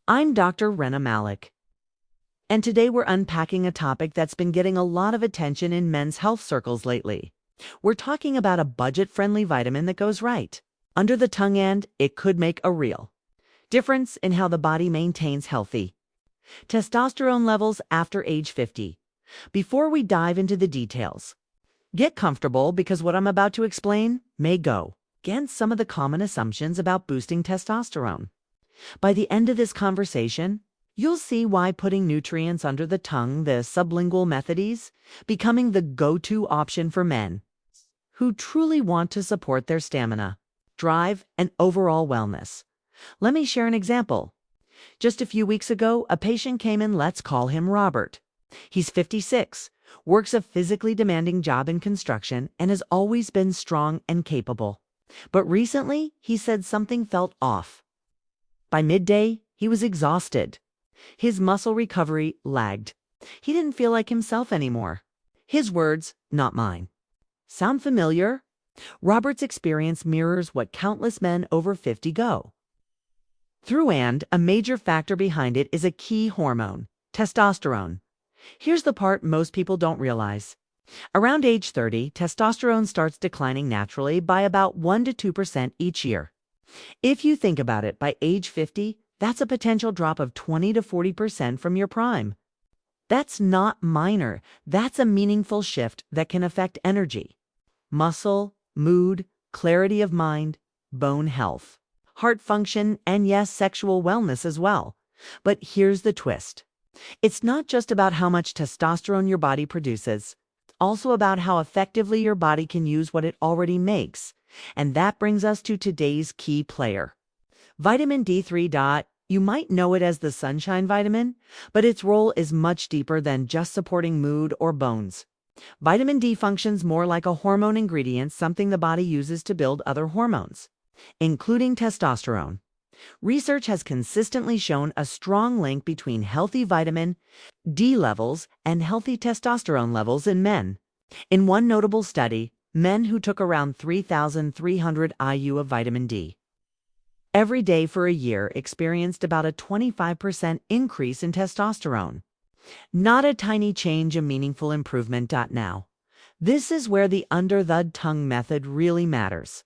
I'm Dr. RENA Malik, and today we're unpacking a topic that's been getting a lot of attention in men's health circles lately. We're talking about a budget-friendly vitamin that goes right under the tongue, and it could make a real difference in how the body maintains healthy testosterone levels after age 50. Before we dive into the details, get comfortable because what I'm about to explain may go against some of the common assumptions about boosting testosterone. By the end of this conversation, you'll see why putting nutrients under the tongue, the sublingual method, is becoming the go-to option for men who truly want to support their stamina, drive, and overall wellness. Let me share an example. Just a few weeks ago, a patient came in. Let's call him Robert. He's 56, works a physically demanding job in construction, and has always been strong and capable. But recently, he said something felt off. By midday, he was exhausted. His muscle recovery lagged. He didn't feel like himself anymore. His words, not mine. Sound familiar? Robert's experience mirrors what countless men over 50 go through, and a major factor behind it is a key hormone, testosterone. Here's the part most people don't realize. Around age 30, testosterone starts declining naturally by about 1 to 2% each year. If you think about it, by age 50, that's a potential drop of 20 to 40% from your prime. That's not minor. That's a meaningful shift that can affect energy, muscle, mood, clarity of mind, bone health, heart function, and yes, sexual wellness as well. But here's the twist. It's not just about how much testosterone your body produces. It's also about how effectively your body can use what it already makes. And that brings us to today's key player, vitamin D3. You might know it as the sunshine vitamin, but its role is much deeper than just supporting mood or bones. Vitamin D functions more like a hormone ingredient, something the body uses to build other hormones, including testosterone. Research has consistently shown a strong link between healthy vitamin D levels and healthy testosterone levels in men. In one notable study, men who took around 3,300 IU of vitamin D every day for a year experienced about a 25% increase in testosterone. Not a tiny change, a meaningful improvement. Now, this is where the under-the-tongue method really matters.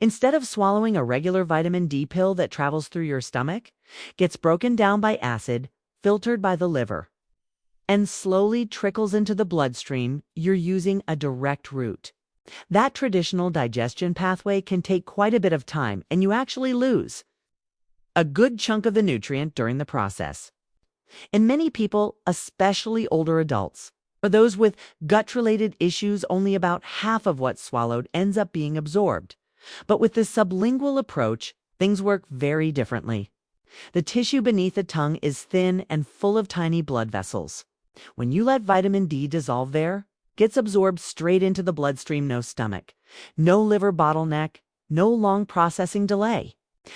Instead of swallowing a regular vitamin D pill that travels through your stomach, gets broken down by acid, filtered by the liver, and slowly trickles into the bloodstream, you're using a direct route. That traditional digestion pathway can take quite a bit of time, and you actually lose a good chunk of the nutrient during the process. In many people, especially older adults, or those with gut-related issues, only about half of what's swallowed ends up being absorbed. But with the sublingual approach, things work very differently. The tissue beneath the tongue is thin and full of tiny blood vessels. When you let vitamin D dissolve there, gets absorbed straight into the bloodstream. No stomach, no liver bottleneck, no long processing delay.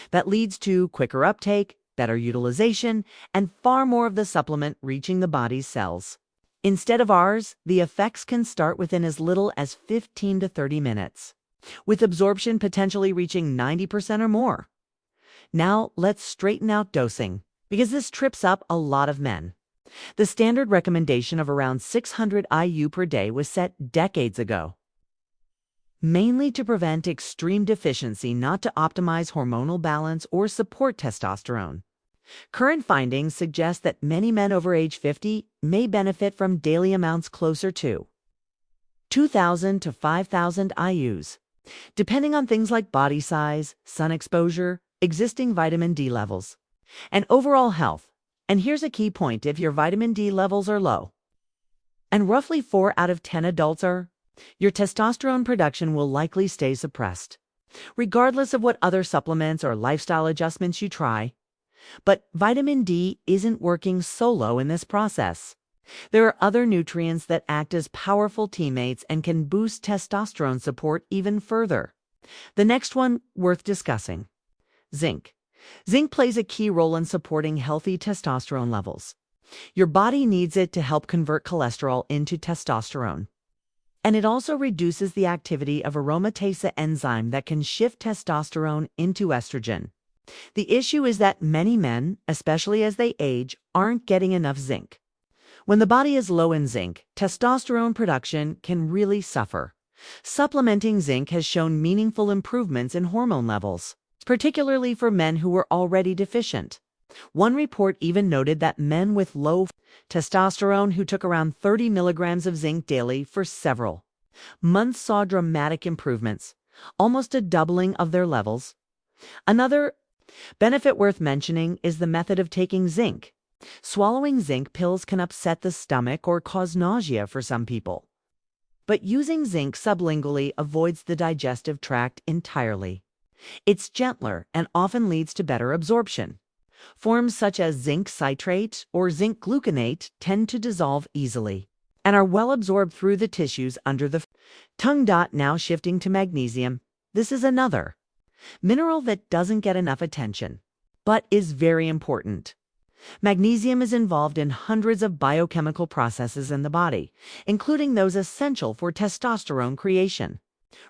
That leads to quicker uptake, better utilization, and far more of the supplement reaching the body's cells. Instead of ours, the effects can start within as little as 15 to 30 minutes, with absorption potentially reaching 90% or more. Now, let's straighten out dosing, because this trips up a lot of men. The standard recommendation of around 600 IU per day was set decades ago, mainly to prevent extreme deficiency, not to optimize hormonal balance or support testosterone. Current findings suggest that many men over age 50 may benefit from daily amounts closer to 2,000 to 5,000 IUs, depending on things like body size, sun exposure, existing vitamin D levels, and overall health. And here's a key point: if your vitamin D levels are low, and roughly 4 out of 10 adults are, your testosterone production will likely stay suppressed, regardless of what other supplements or lifestyle adjustments you try. But vitamin D isn't working solo in this process. There are other nutrients that act as powerful teammates and can boost testosterone support even further. The next one worth discussing: zinc. Zinc plays a key role in supporting healthy testosterone levels. Your body needs it to help convert cholesterol into testosterone. And it also reduces the activity of aromatase enzyme that can shift testosterone into estrogen. The issue is that many men, especially as they age, aren't getting enough zinc. When the body is low in zinc, testosterone production can really suffer. Supplementing zinc has shown meaningful improvements in hormone levels, particularly for men who were already deficient. One report even noted that men with low testosterone who took around 30 milligrams of zinc daily for several months saw dramatic improvements, almost a doubling of their levels. Another benefit worth mentioning is the method of taking zinc. Swallowing zinc pills can upset the stomach or cause nausea for some people. But using zinc sublingually avoids the digestive tract entirely. It's gentler and often leads to better absorption. Forms such as zinc citrate or zinc gluconate tend to dissolve easily and are well absorbed through the tissues under the tongue. Now shifting to magnesium, this is another mineral that doesn't get enough attention, but is very important. Magnesium is involved in hundreds of biochemical processes in the body, including those essential for testosterone creation.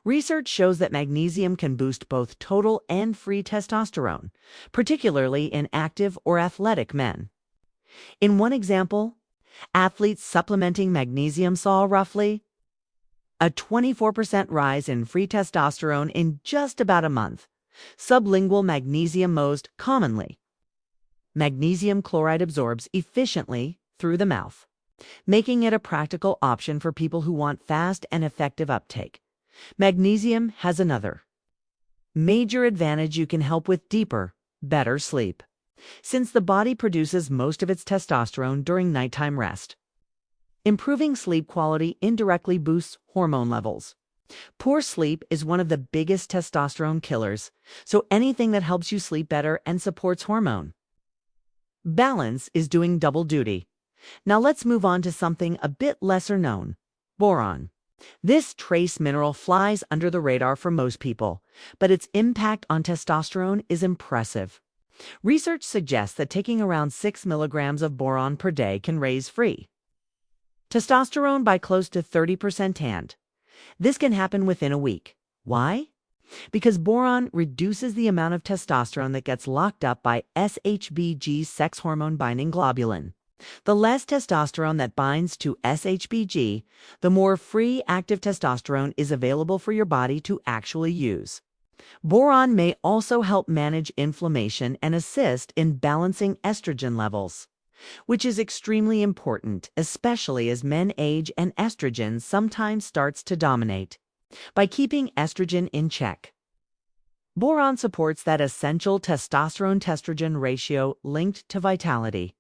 Research shows that magnesium can boost both total and free testosterone, particularly in active or athletic men. In one example, athletes supplementing magnesium saw roughly a 24% rise in free testosterone in just about a month. Sublingual magnesium most commonly. Magnesium chloride absorbs efficiently through the mouth, making it a practical option for people who want fast and effective uptake. Magnesium has another major advantage: you can help with deeper, better sleep, since the body produces most of its testosterone during nighttime rest. Improving sleep quality indirectly boosts hormone levels. Poor sleep is one of the biggest testosterone killers, so anything that helps you sleep better and supports hormone balance is doing double duty. Now let's move on to something a bit lesser known: boron. This trace mineral flies under the radar for most people, but its impact on testosterone is impressive. Research suggests that taking around 6 milligrams of boron per day can raise free testosterone by close to 30%, and this can happen within a week. Why? Because boron reduces the amount of testosterone that gets locked up by SHBG's sex hormone binding globulin. The less testosterone that binds to SHBG, the more free active testosterone is available for your body to actually use. Boron may also help manage inflammation and assist in balancing estrogen levels, which is extremely important, especially as men age and estrogen sometimes starts to dominate. By keeping estrogen in check, boron supports that essential testosterone-estrogen ratio linked to vitality,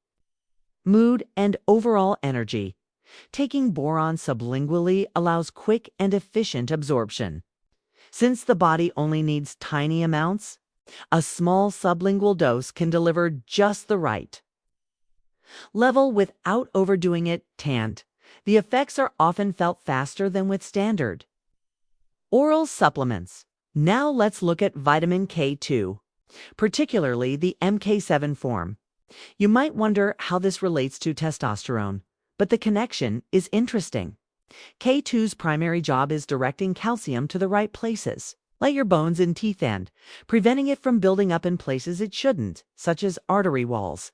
mood, and overall energy. Taking boron sublingually allows quick and efficient absorption. Since the body only needs tiny amounts, a small sublingual dose can deliver just the right level without overdoing it. The effects are often felt faster than with standard oral supplements. Now let's look at vitamin K2, particularly the MK7 form. You might wonder how this relates to testosterone, but the connection is interesting. K2's primary job is directing calcium to the right places, like your bones and teeth, and preventing it from building up in places it shouldn't, such as artery walls.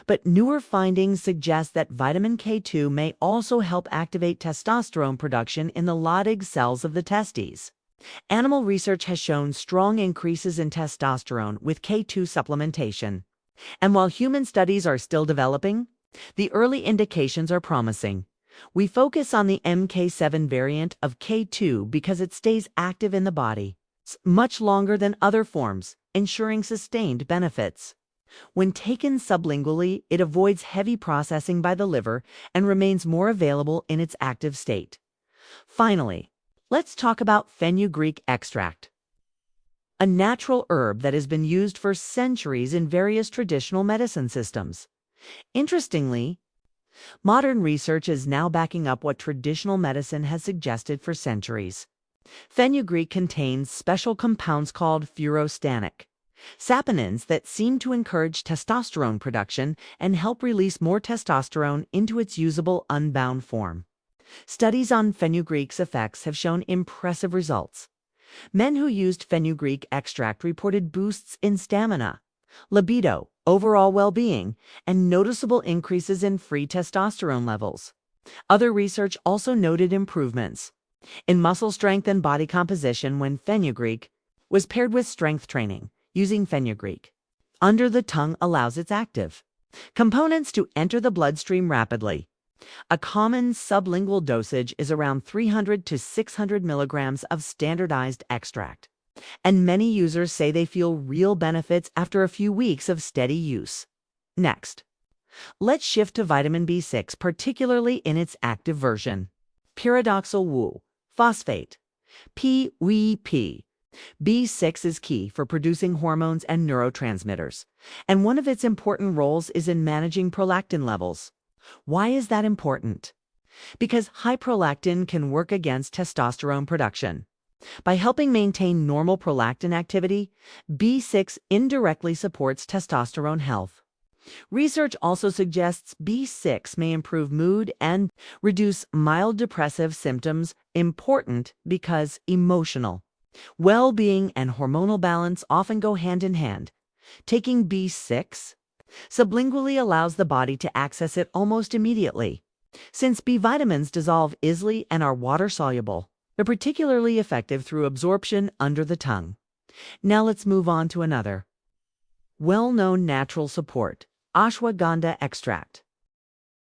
But newer findings suggest that vitamin K2 may also help activate testosterone production in the Leydig cells of the testes. Animal research has shown strong increases in testosterone with K2 supplementation. And while human studies are still developing, the early indications are promising. We focus on the MK7 variant of K2 because it stays active in the body much longer than other forms, ensuring sustained benefits. When taken sublingually, it avoids heavy processing by the liver and remains more available in its active state. Finally, let's talk about fenugreek extract, a natural herb that has been used for centuries in various traditional medicine systems. Interestingly, modern research is now backing up what traditional medicine has suggested for centuries. Fenugreek contains special compounds called furostanic saponins that seem to encourage testosterone production and help release more testosterone into its usable unbound form. Studies on fenugreek's effects have shown impressive results. Men who used fenugreek extract reported boosts in stamina, libido, overall well-being, and noticeable increases in free testosterone levels. Other research also noted improvements in muscle strength and body composition when fenugreek was paired with strength training using fenugreek. Under the tongue allows its active components to enter the bloodstream rapidly. A common sublingual dosage is around 300 to 600 milligrams of standardized extract, and many users say they feel real benefits after a few weeks of steady use. Next, let's shift to vitamin B6, particularly in its active version. Pyridoxal Wu phosphate, PWP. B6 is key for producing hormones and neurotransmitters, and one of its important roles is in managing prolactin levels. Why is that important? Because high prolactin can work against testosterone production. By helping maintain normal prolactin activity, B6 indirectly supports testosterone health. Research also suggests B6 may improve mood and reduce mild depressive symptoms, important because emotional well-being and hormonal balance often go hand in hand. Taking B6 sublingually allows the body to access it almost immediately. Since B vitamins dissolve easily and are water-soluble, they're particularly effective through absorption under the tongue. Now let's move on to another well-known natural support, ashwagandha extract.